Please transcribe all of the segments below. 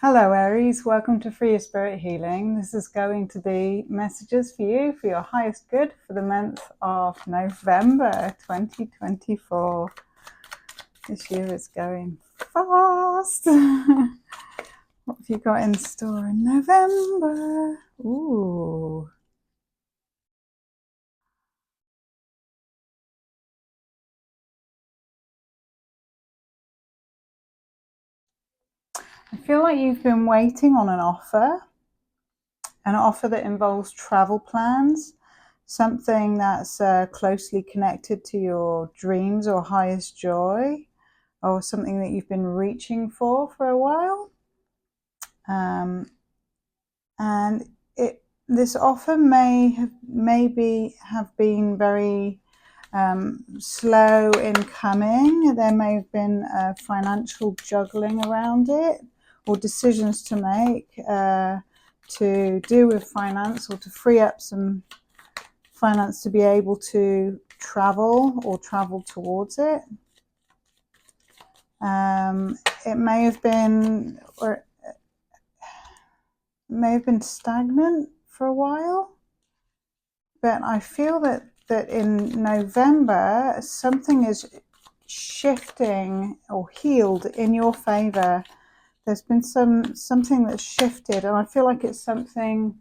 Hello Aries, welcome to Free Your Spirit Healing. This is going to be messages for you for your highest good for the month of November 2024. This year is going fast. What have you got in store in November? Ooh. I feel like you've been waiting on an offer that involves travel plans, something that's closely connected to your dreams or highest joy, or something that you've been reaching for a while. And this offer maybe have been very slow in coming. There may have been financial juggling around it, or decisions to make to do with finance, or to free up some finance to be able to travel or travel towards it. It may have been, or it may have been stagnant for a while, but I feel that in November something is shifting or healed in your favor. There's been something that's shifted, and I feel like it's something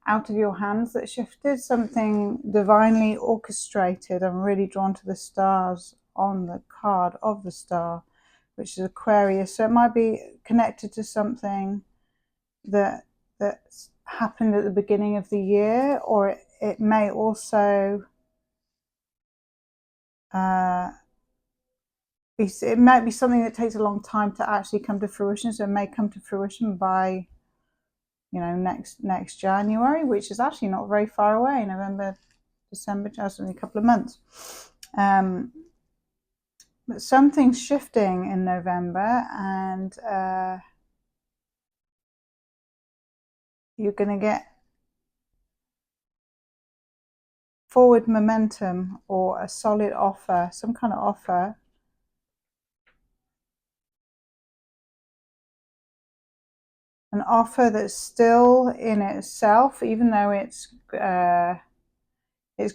out of your hands that shifted, something divinely orchestrated. I'm really drawn to the stars on the card of the star, which is Aquarius. So it might be connected to something that happened at the beginning of the year, or it may also it might be something that takes a long time to actually come to fruition. So it may come to fruition by, you know, next January, which is actually not very far away. November, December, just only a couple of months. But something's shifting in November, and you're going to get forward momentum, or a solid offer, some kind of offer. An offer that's still in itself, even though it's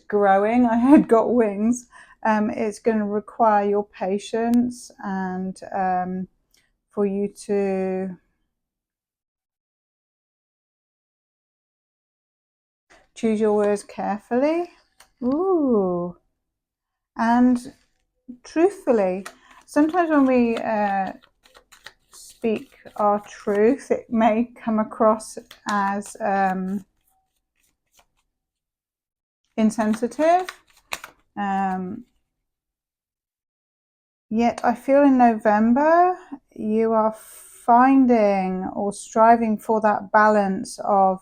growing. I had got wings. It's going to require your patience, and for you to choose your words carefully. Ooh. And truthfully. Sometimes when we speak our truth, it may come across as insensitive. Yet I feel in November you are finding or striving for that balance of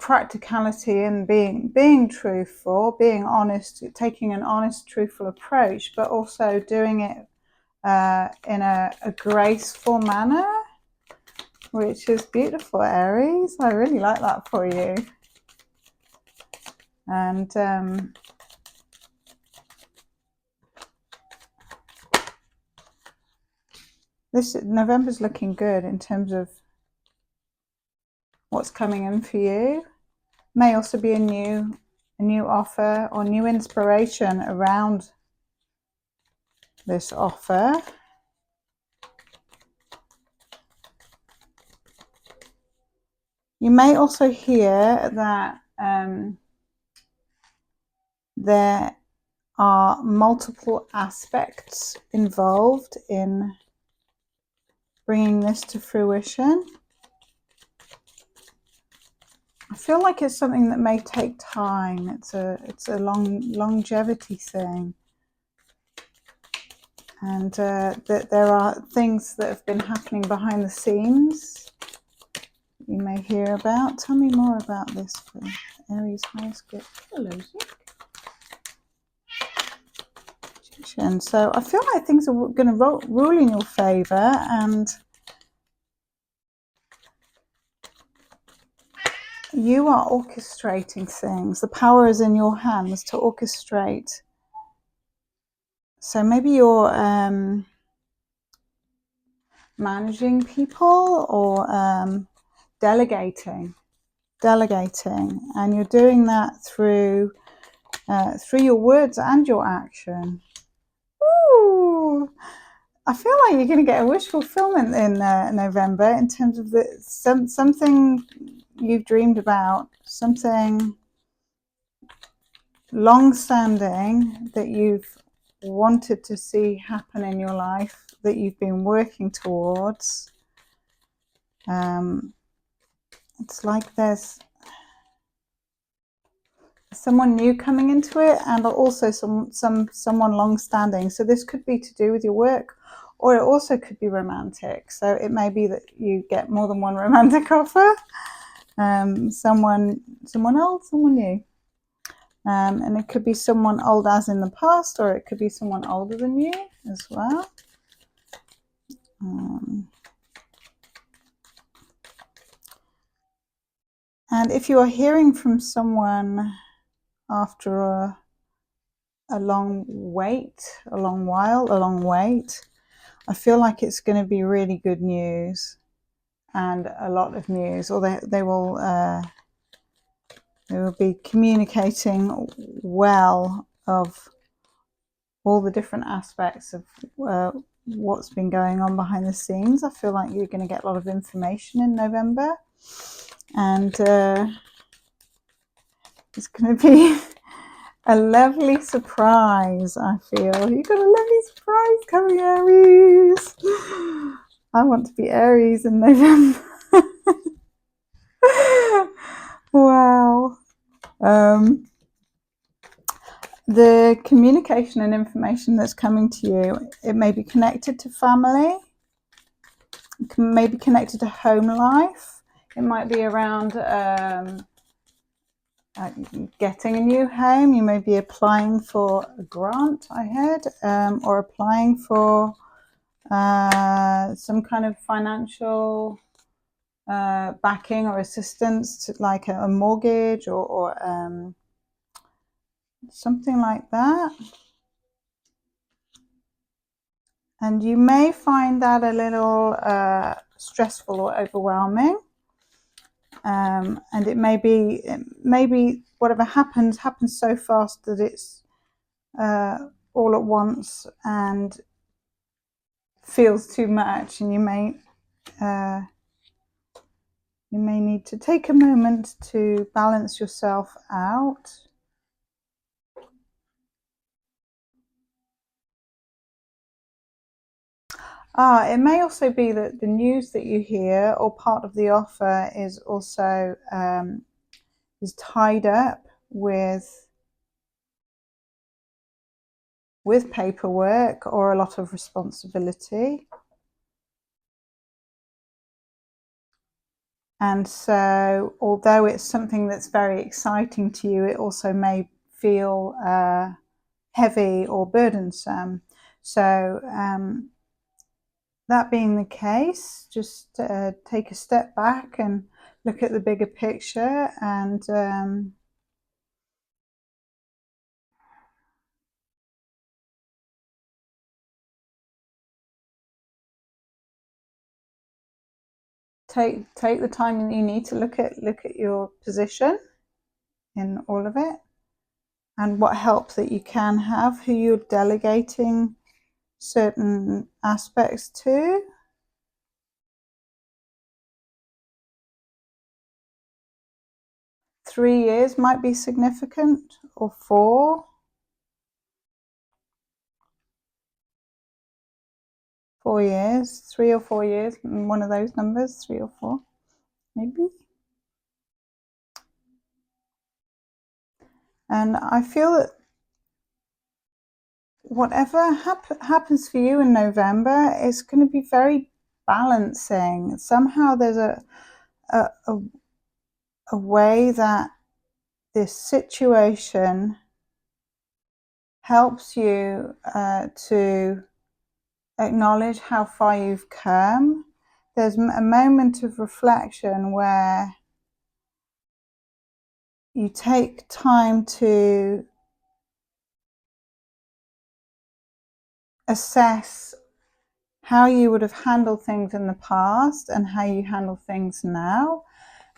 practicality and being truthful, being honest, taking an honest, truthful approach, but also doing it in a graceful manner, which is beautiful, Aries. I really like that for you. And this November's looking good in terms of what's coming in for you. May also be a new offer or new inspiration around this offer. You may also hear that there are multiple aspects involved in bringing this to fruition. I feel like it's something that may take time. It's a longevity thing, and that there are things that have been happening behind the scenes you may hear about. Tell me more about this for Aries highest good. Hello, Zick. So I feel like things are going to rule in your favor, and you are orchestrating things. The power is in your hands to orchestrate. So maybe you're managing people or delegating, and you're doing that through your words and your action. Ooh, I feel like you're going to get a wish fulfillment in November in terms of something you've dreamed about, something long-standing that you've wanted to see happen in your life, that you've been working towards. It's like there's someone new coming into it, and also someone long-standing. So this could be to do with your work, or it also could be romantic. So it may be that you get more than one romantic offer. Someone old, someone new. And it could be someone old as in the past, or it could be someone older than you as well. And if you are hearing from someone after a long wait, a long wait, I feel like it's going to be really good news and a lot of news, or they will be communicating well of all the different aspects of what's been going on behind the scenes. I feel like you're going to get a lot of information in November, and it's going to be a lovely surprise. I feel you got a lovely surprise coming, Aries. I want to be Aries in November. Wow. The communication and information that's coming to you, it may be connected to family, it may be connected to home life, it might be around getting a new home. You may be applying for a grant, I heard, or applying for some kind of financial backing or assistance, to, like a mortgage or something like that. And you may find that a little stressful or overwhelming. And it may be whatever happens so fast that it's all at once and feels too much, and you may need to take a moment to balance yourself out. It may also be that the news that you hear or part of the offer is also is tied up with paperwork or a lot of responsibility. And so, although it's something that's very exciting to you, it also may feel heavy or burdensome. So that being the case, just take a step back and look at the bigger picture, and take the time that you need to look at your position in all of it, and what help that you can have, who you're delegating certain aspects to. Three years might be significant, or 4 years, 3 or 4 years, one of those numbers, 3 or 4 maybe. And I feel that whatever happens for you in November is going to be very balancing. Somehow there's a way that this situation helps you to acknowledge how far you've come. There's a moment of reflection where you take time to assess how you would have handled things in the past and how you handle things now.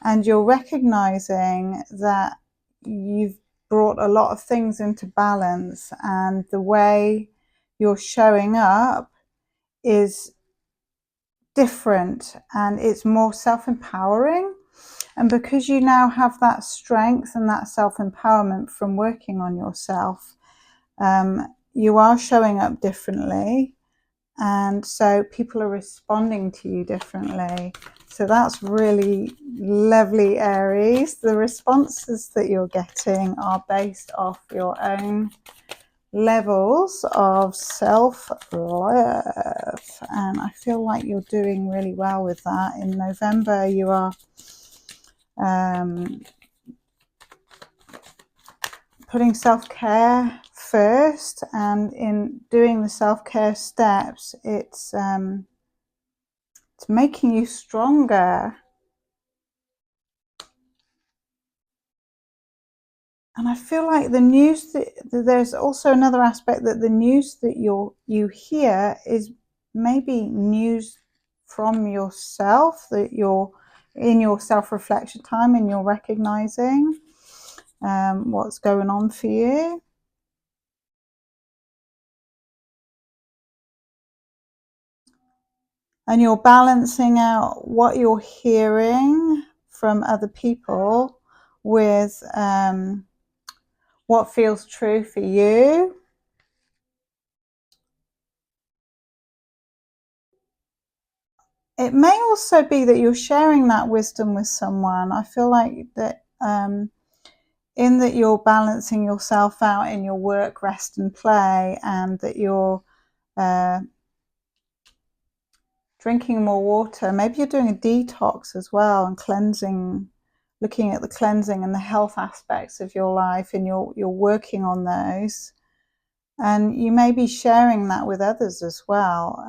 And you're recognizing that you've brought a lot of things into balance, and the way you're showing up is different and it's more self-empowering. And because you now have that strength and that self-empowerment from working on yourself, you are showing up differently, and so people are responding to you differently. So that's really lovely, Aries. The responses that you're getting are based off your own levels of self-love, and I feel like you're doing really well with that. In November, you are putting self-care first, and in doing the self-care steps, it's making you stronger. And I feel like the news that there's also another aspect, that the news that you hear is maybe news from yourself, that you're in your self-reflection time and you're recognizing what's going on for you. And you're balancing out what you're hearing from other people with what feels true for you. It may also be that you're sharing that wisdom with someone. I feel like that in that you're balancing yourself out in your work, rest and play, and that you're drinking more water. Maybe you're doing a detox as well, and cleansing, looking at the cleansing and the health aspects of your life, and you're working on those. And you may be sharing that with others as well,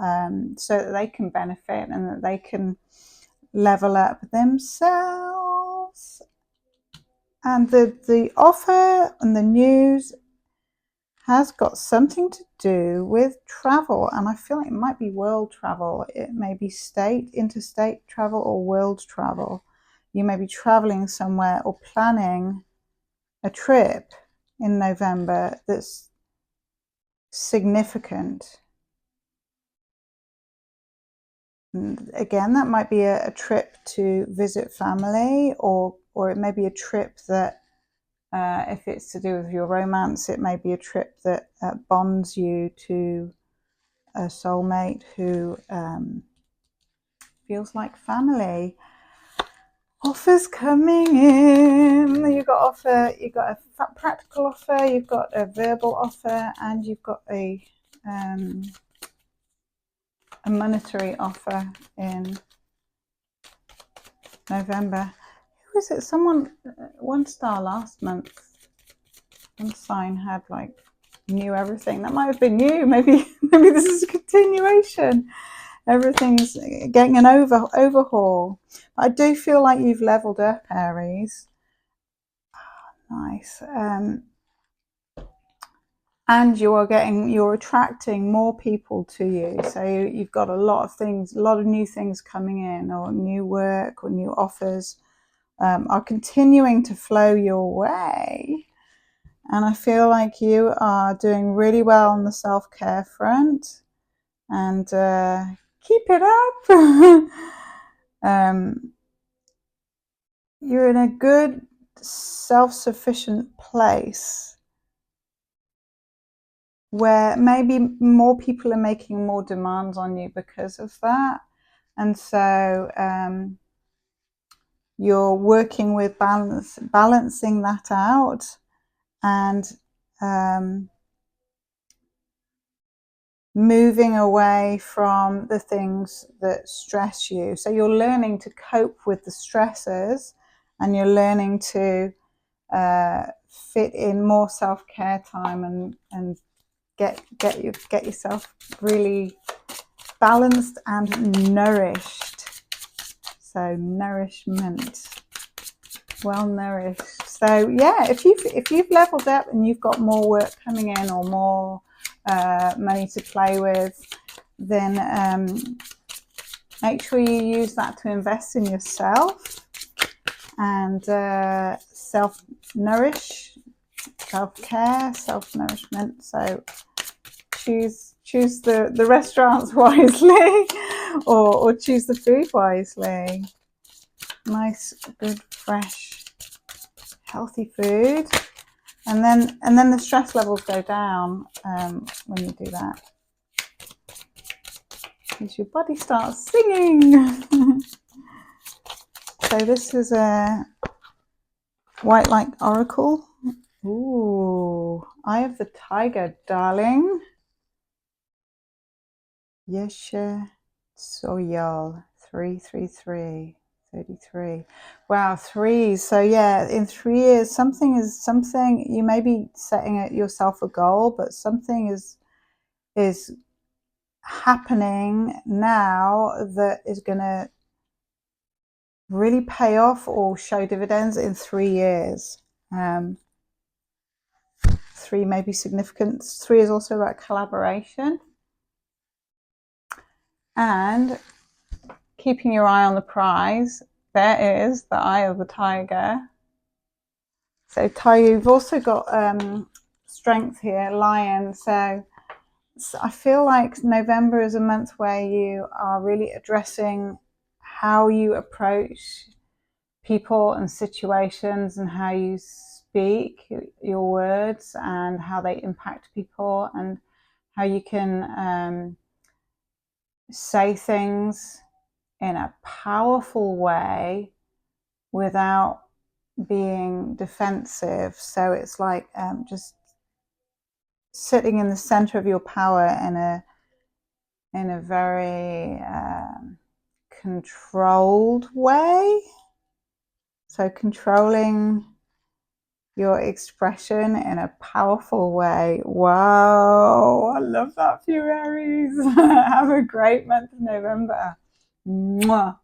so that they can benefit and that they can level up themselves. And the offer and the news has got something to do with travel, and I feel like it might be world travel. It may be state, interstate travel, or world travel. You may be traveling somewhere or planning a trip in November that's significant. And again, that might be a trip to visit family, or it may be a trip that if it's to do with your romance, it may be a trip that bonds you to a soulmate who feels like family. Offers coming in. You've got a practical offer, you've got a verbal offer, and you've got a monetary offer in November. Who is it? Someone, one star last month, one sign had like knew everything. That might have been you. Maybe this is a continuation. Everything's getting an overhaul. I do feel like you've leveled up, Aries. Nice. And you're attracting more people to you. So you've got a lot of new things coming in, or new work, or new offers are continuing to flow your way. And I feel like you are doing really well on the self-care front, and keep it up. You're in a good self-sufficient place where maybe more people are making more demands on you because of that. And so you're working with balancing that out, and moving away from the things that stress you. So you're learning to cope with the stresses, and you're learning to fit in more self-care time, and get yourself really balanced and nourished. So nourishment, well nourished. So yeah, if you've leveled up and you've got more work coming in, or more money to play with, then make sure you use that to invest in yourself and self-nourish, self-care, self-nourishment. So choose the restaurants wisely, or choose the food wisely. Nice, good, fresh, healthy food, and then the stress levels go down when you do that, because your body starts singing. So this is a White Light Oracle. Ooh, Eye of the Tiger, darling. Yeshe Soyal, 333, 33. Wow, 3. So yeah, in 3 years, something you may be setting yourself a goal, but something is happening now that is going to really pay off or show dividends in 3 years. 3 may be significant. 3 is also about collaboration and keeping your eye on the prize. There is the Eye of the Tiger. So Tiger, you've also got strength here, Lion. So I feel like November is a month where you are really addressing how you approach people and situations, and how you speak your words, and how they impact people, and how you can say things in a powerful way without being defensive. So it's like just sitting in the center of your power in a very controlled way. So controlling your expression in a powerful way. Wow, I love that for you, Aries. Have a great month of November. Mwah.